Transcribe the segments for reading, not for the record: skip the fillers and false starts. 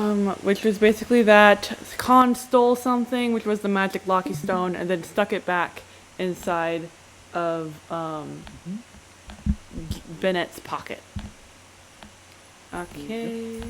Which was basically that Khan stole something, which was the magic Locky stone, and then stuck it back inside of Bennett's pocket. Okay.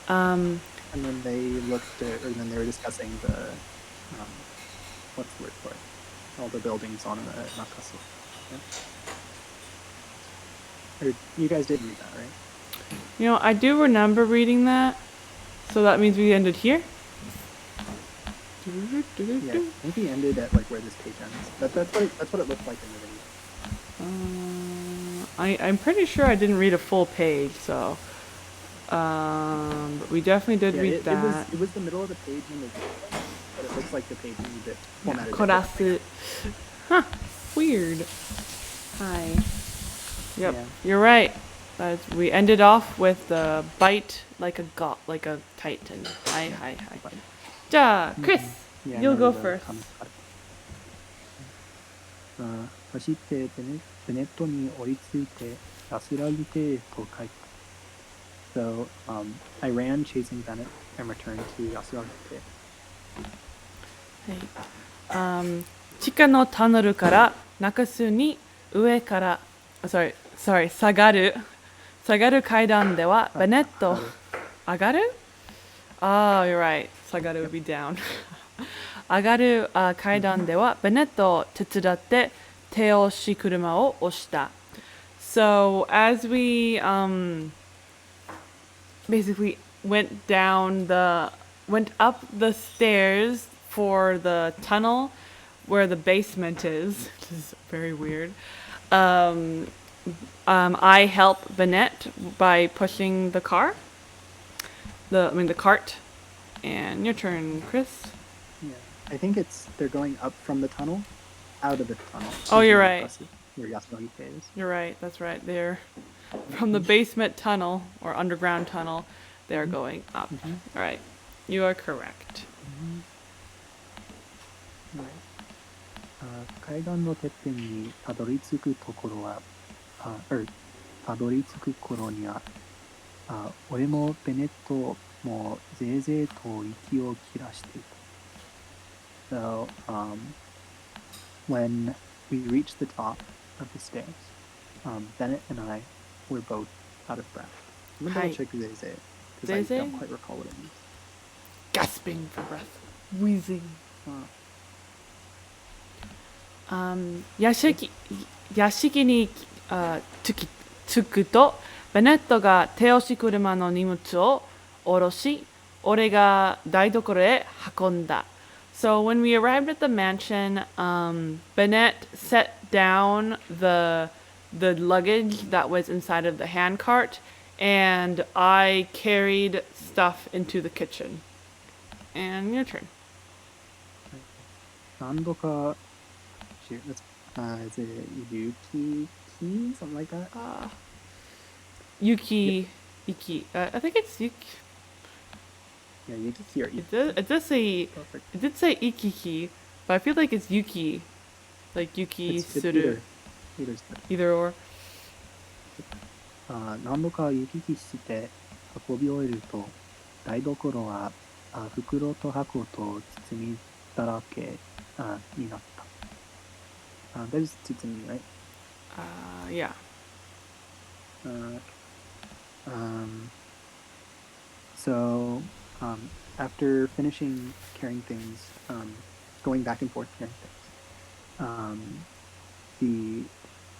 And then they looked at, or then they were discussing the, what's the word for it? All the buildings on the Nakasu. Yeah? Or you guys did read that, right? You know, I do remember reading that. So that means we ended here? Yeah, I think we ended at like where this page ends. That's what it looked like in the video. I'm pretty sure I didn't read a full page, so but we definitely did read that. It was the middle of the page in the video, but it looks like the page needs it formatted. Korasu. Huh. Weird. Hi. Yep, Yeah. You're right. We ended off with the bite like a titan. Hi. じゃあ、Chris, you'll go first. 走ってベネットに追いついて安らぎてと書いた。So, I ran chasing Bennett and returned to 安らぎて。はい。地下のタネルから中州に上から、下がる階段ではベネット上がるyou're right. 下がる would be down. 上がる階段ではベネットを手伝って手押し車を押した。So as we basically went up the stairs for the tunnel where the basement is, which is very weird. I help Bennett by pushing the cart. And your turn, Chris. Yeah, I think they're going up from the tunnel, out of the tunnel. Oh, you're right. Where Yasunagi is. You're right. That's right. They're from the basement tunnel or underground tunnel. They're going up. All right. You are correct. 階段のてっぺんにたどり着く頃には、俺もベネットもぜいぜいと息を切らしていた。So, when we reached the top of the stairs, Bennett and I were both out of breath. I'm going to check zei zei, because I don't quite recall what it means. Gasping for breath. Wheezing. 屋敷に着くとベネットが手押し車の荷物を下ろし、俺が台所へ運んだ。So when we arrived at the mansion, Bennett set down the luggage that was inside of the handcart, and I carried stuff into the kitchen. And your turn. 何度か is it Yuki? Something like that? Yuki. Iki. I think it's Yuki. Yeah, Yuki or Iki. It did say Ikiki, but I feel like it's Yuki. Like Yuki Suru. Either or. 何度か行き来して運び終えると台所は袋と箱と包みだらけになった。That is Tsutumi, right? Yeah. So, after finishing carrying things, going back and forth carrying things, the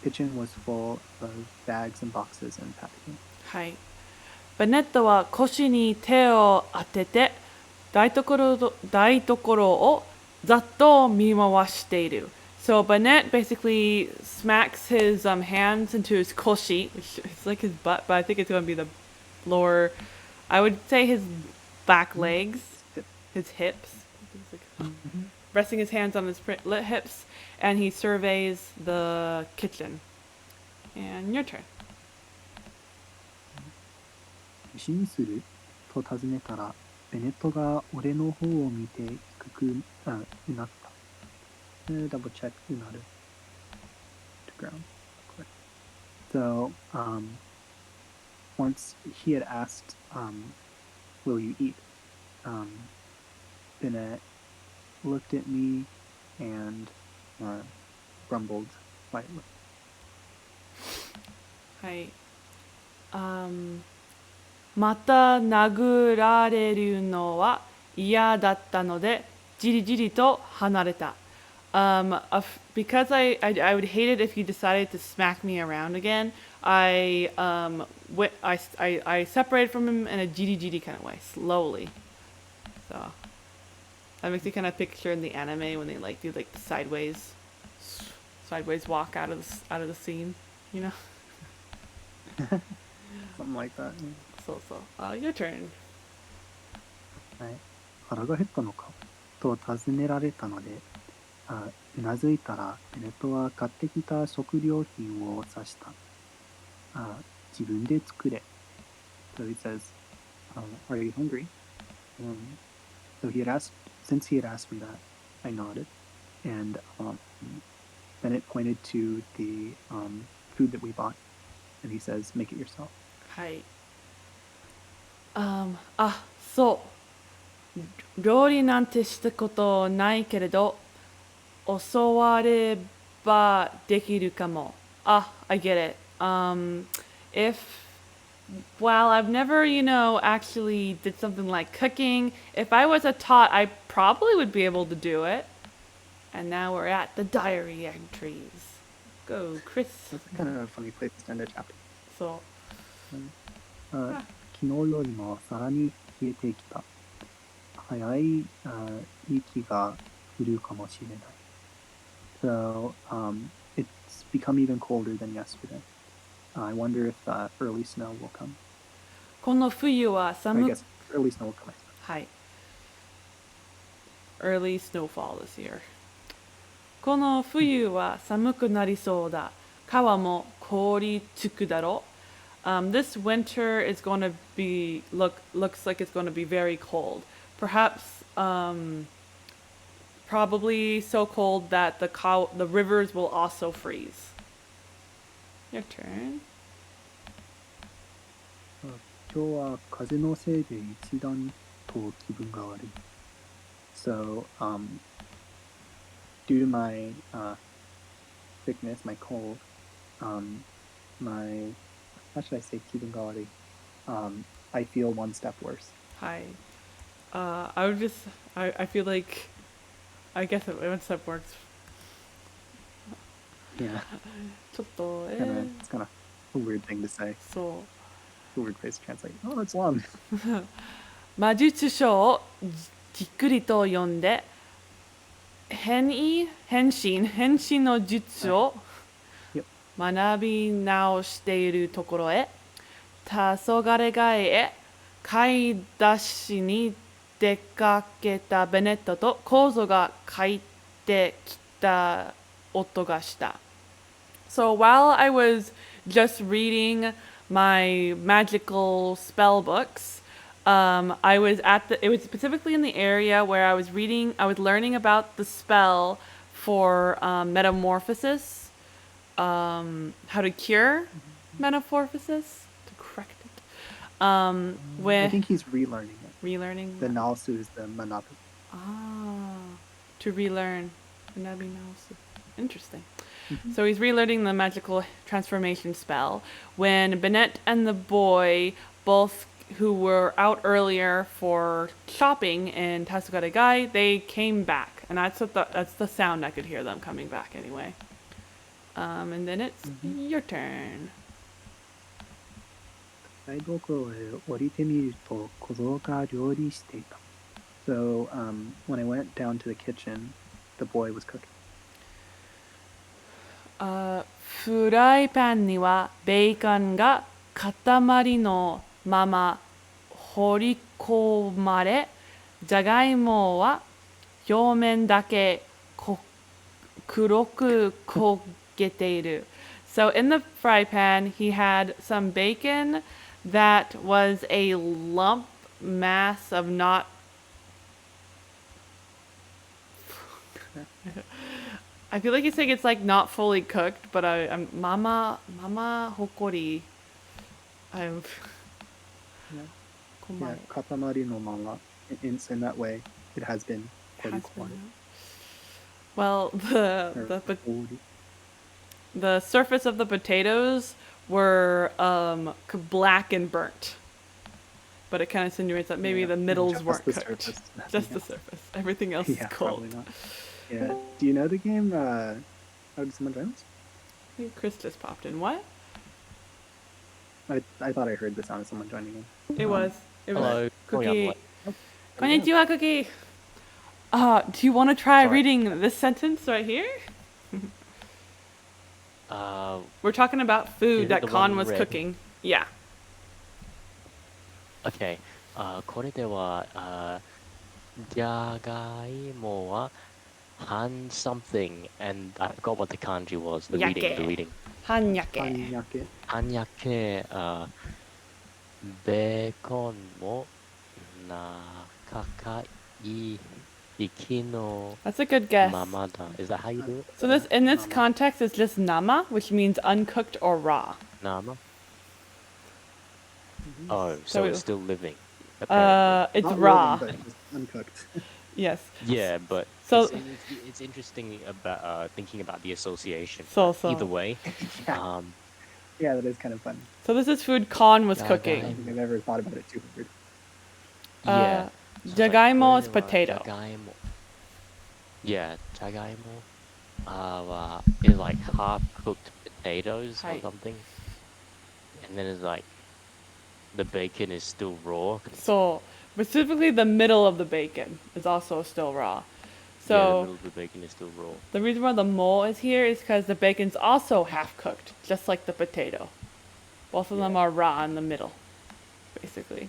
kitchen was full of bags and boxes and packaging. はい。ベネットは腰に手を当てて台所をざっと見回している。So Bennett basically smacks his hands into his koshi, which is like his butt, but I think it's going to be the lower, I would say his back legs, his hips. Resting his hands on his hips, and he surveys the kitchen. And your turn. 飯にすると尋ねたら、ベネットが俺の方を見て低くなった。Double check うなる to ground. So, once he had asked will you eat? Bennett looked at me and grumbled slightly. はい。また殴られるのは嫌だったので、じりじりと離れた。Because I would hate it if he decided to smack me around again, I separated from him in a jiri kind of way, slowly. So that makes you kind of picture in the anime when they like do like the sideways walk out of the scene, you know? Something like that. So, your turn. はい。腹が減ったのかと尋ねられたので、うなずいたら、ベネットは買ってきた食料品を指した。自分で作れ。So he says, are you hungry? So since he had asked me that, I nodded. And Bennett pointed to the food that we bought. And he says, make it yourself. はい。そう。料理なんてしたことないけれど、教わればできるかも。I get it. Well, I've never, actually did something like cooking. If I was taught, I probably would be able to do it. And now we're at the diary entries. Go, Chris. That's kind of a funny place to end a chapter. そう。昨日よりもさらに冷えてきた。早い雪が降るかもしれない。So it's become even colder than yesterday. I wonder if early snow will come. この冬は I 寒く guess early snow will come. はい。Early snowfall this year. この冬は寒くなりそうだ。川も凍りつくだろう。This winter is going to be looks like it's going to be very cold. Perhaps probably so cold that the rivers will also freeze. Your turn. 今日は風のせいで一段と気分が悪い。So, due to my sickness, my cold, how should I say 気分が悪い? I feel one step worse. Hi. I feel like, I guess one step works. Yeah. ちょっと、It's kind of a weird thing to say. そう。A weird phrase to translate. Oh, that's long. 魔術書をじっくりと読んで、変身の術を学び直しているところへ、黄昏へ買い出しに出かけたベネットとコウゾが帰ってきた音がした。So while I was just reading my magical spell books, I was it was specifically in the area where I was learning about the spell for metamorphosis, how to cure metamorphosis, to correct it. I think he's relearning it. Relearning? The Nalsu is the Manabu. To relearn. Interesting. So he's relearning the magical transformation spell when Bennett and the boy, both who were out earlier for shopping in Tasugaregai, they came back. And that's the sound I could hear them coming back anyway. And then it's your turn. 台所へ降りてみると小僧が料理していた。So when I went down to the kitchen, the boy was cooking. フライパンにはベーコンが塊のまま放り込まれ、じゃがいもは表面だけ黒く焦げている。So in the fry pan, he had some bacon that was a lump mass of not I feel like he's saying it's like not fully cooked, but I'm Mama Hokori. Yeah, Komae. katamari no mama. In that way, it has been Has already been, squatted. no? Well, Or already. the surface of the potatoes were black and burnt. But it kind of insinuates that maybe Yeah, the middles just weren't the cooked. surface, nothing Just the else. surface. Everything else is Yeah, cold. probably not. Yeah. Do you know the game? Oh, did someone join us? I think Chris just popped in. What? I thought I heard the sound of someone joining in. It was. It was Hello. Sorry, I'm Cookie. late. Oh, there we go. Konnichiwa, Cookie. Do you want to try Sorry. reading this sentence right here? We're talking about Is food it that the Khan one was red? cooking. Yeah. Okay. これでは、じゃがいもは han something, and I forgot what the kanji was. The reading. Hanyake. Hanyake. Hanyake, ベーコンも仲いい息の That's a good guess. ままだ. Is that how you do it? So this in this Nama. context is just nama, which means uncooked or raw. Nama? Mhm. Oh, So so it- it's still living. Apparently. It's Not raw. living, but just uncooked. Yes. Yeah, but So- it's interesting about thinking about the association. So. Either way, Yeah. Yeah, that is kind of fun. So this is food Khan was I don't cooking. think I've ever thought about it too hard. yeah. So it's like, Jagaimo is これは potato. じゃがいも. Yeah, じゃがいも is like half cooked potatoes or Hi. something, and then it's like the bacon is still raw. So specifically the middle of the bacon is also still raw. Yeah, the So middle of the bacon is still raw. the reason why the mole is here is because the bacon's also half cooked, just like the potato. Both of them Yeah. are raw in the middle, basically.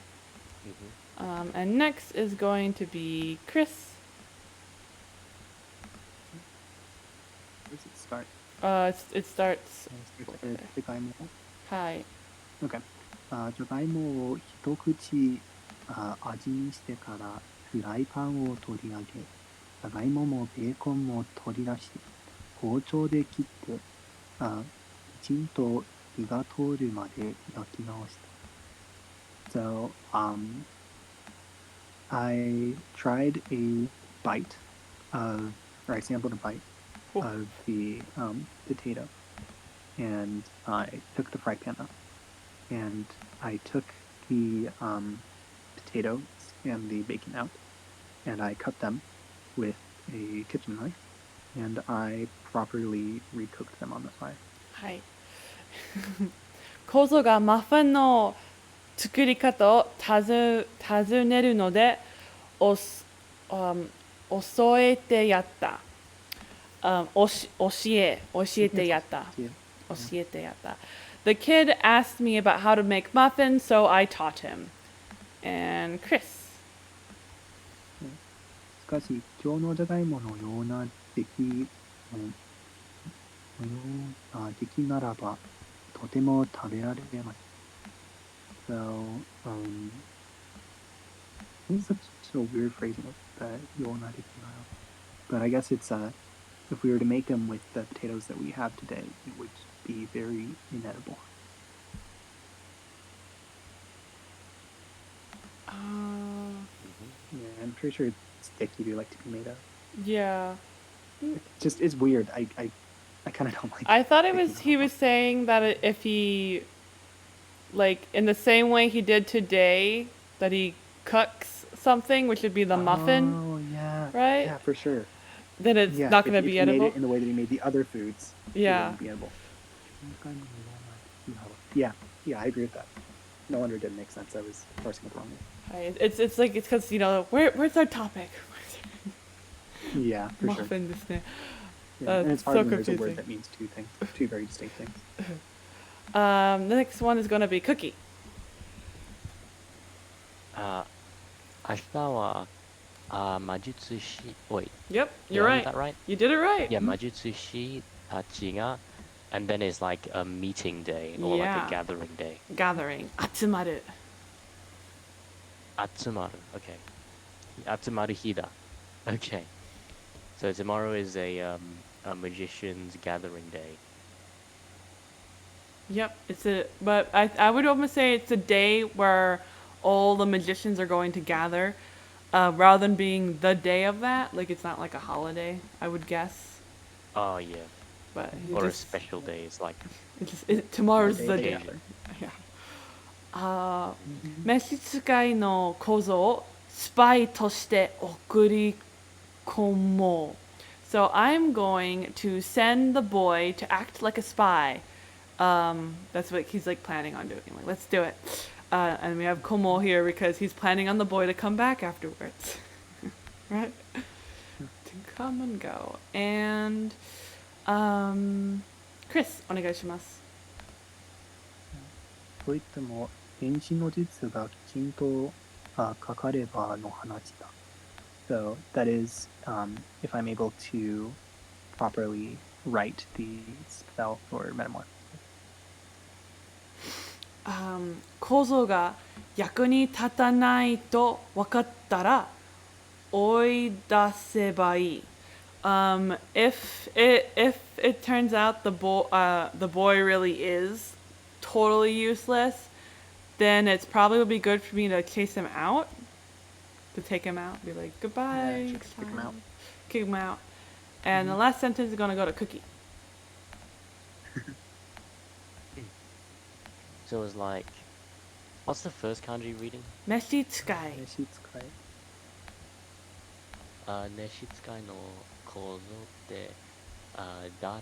Hmm. And next is going to be Chris. Where does it start? It starts. Hi. Okay. じゃがいもを一口味見してからフライパンを取り上げ、じゃがいももベーコンも取り出し、包丁で切ってきちんと火が通るまで焼き直した。So, I tried a bite or I sampled a bite Cool. of the potato, and I took the fry pan up, and I took the potatoes and the bacon out, and I cut them with a kitchen knife, and I properly recooked them on the fire. はい。構造がマフィンの作り方を尋ねるので、教えてやった。教えてやった。 Yeah. 教えてやった。The kid asked me about how to make muffins, so I taught him. And Chris. しかし、今日のじゃがいものような出来ならば、とても食べられます。So, this is such a weird phrasing of that ような出来ならば. But I guess it's, if we were to make them with the potatoes that we have today, it would be very inedible. Yeah, I'm pretty sure it's sticky to like to be made of. Yeah. It's weird. I kind of don't like I thought it thinking was he about was saying that if he, like, in the same way he did today, that he cooks something, which would be the muffin, Oh, yeah. right? Yeah, for sure. then it's Yeah, not going to if be he made edible. it in the way that he made the other foods, it Yeah. wouldn't be edible. Yeah, I agree with that. No wonder it didn't make sense. I was parsing it wrongly. It's like it's because where's our topic? Yeah, for sure. Muffin ですね。 Yeah, and it's hard so when there's a confusing. word that means two very distinct things. The next one is going to be cookie. 明日は魔術師 Wait, Yep, did you're I right. get that right? You did it right. Yeah, 魔術師たちが and then it's like a meeting day or like Yeah. a gathering day. Gathering. 集まる. 集まる Okay. 集まる日だ Okay. So tomorrow is a magician's gathering day. Yep, but I would almost say it's a day where all the magicians are going to gather, rather than being the day of that. Like it's not like a holiday, I would guess. Oh yeah. But he Or a just- special day is like tomorrow's Day the of day. gather. Yeah. 召使いの小僧をスパイとして送り込もう。So I'm going to send the boy to act like a spy. That's what he's like planning on doing. Like, let's do it. And we have Komo here because he's planning on the boy to come back afterwards. Right? To come and go. And Chris, お願いします。といっても演じの術がきちんとかかればの話だ。So that is, if I'm able to properly write the spell or metamorph. 構造が役に立たないと分かったら追い出せばいい。If it turns out the boy really is totally useless, then it's probably would be good for me to chase him out, to take him out, be like goodbye, Yeah, just kick him out. kick him out. And the last sentence is gonna go to Cookie. so it's like what's the first kanji reading? 召使い。召使い。召使いの構造って誰の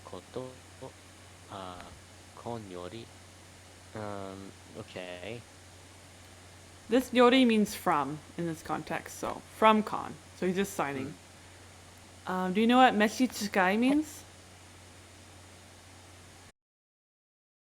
ことをconよりokay. This yori means from in this context, so from con. So he's just signing. Do you know what 召使い means?